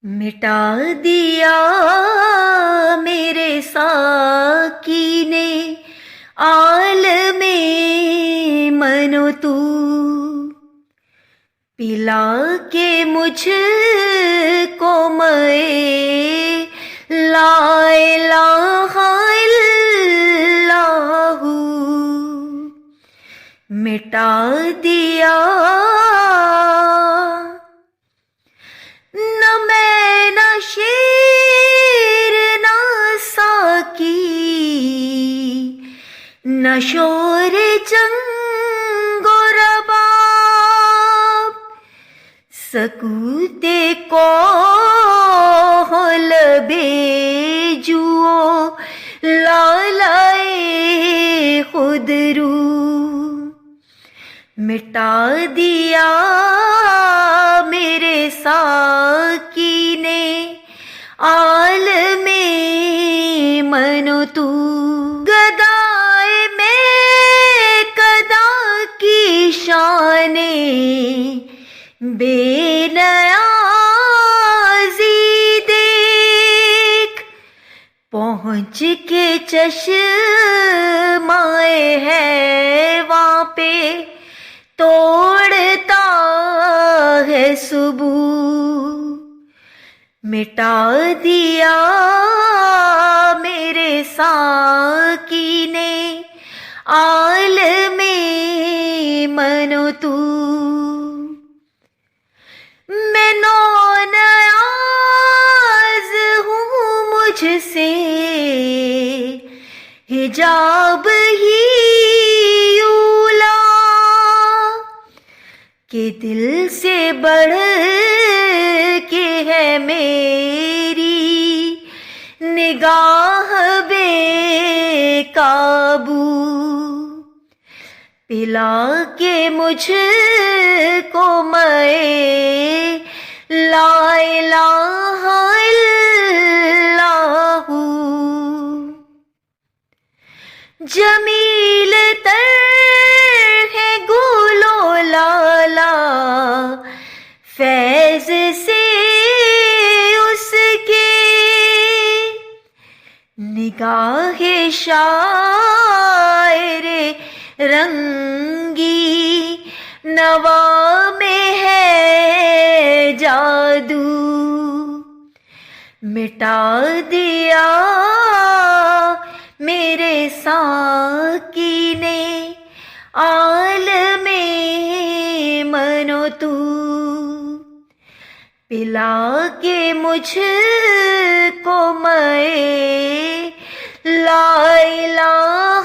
مٹا دیا میرے ساقی نے عالم منو تو، پلا کے مجھ کو میں لا الہ الا اللہ، مٹا دیا نہ میں نہ شیر نہ ساقی، نہ شور جنگ و رباب، سکوتے کوہل بے جو لالائے خود رو، مٹا دیا میرے ساقی نے عالم منو تو، گدائے میں گدا کی شان بے نیازی دیکھ، پہنچ کے چشمائے ہے وہاں پہ توڑتا ہے صبح، مٹا دیا میرے ساقی نے عالم منو تو، میں نو نیاز ہوں مجھ سے حجاب ہی اولا، کہ دل سے بڑھ کے ہے میری نگاہ بے قابو، پلا کے مجھ کو میں لا الہ الا اللہ، جمیل تر ہے گل و لالا فیض سے اس کے، نگاہ شاعر رنگی نوا میں ہے جادو، مٹا دیا میرے ساقی نے عالم منو تو، پلا کے مجھ کو میں لا الہ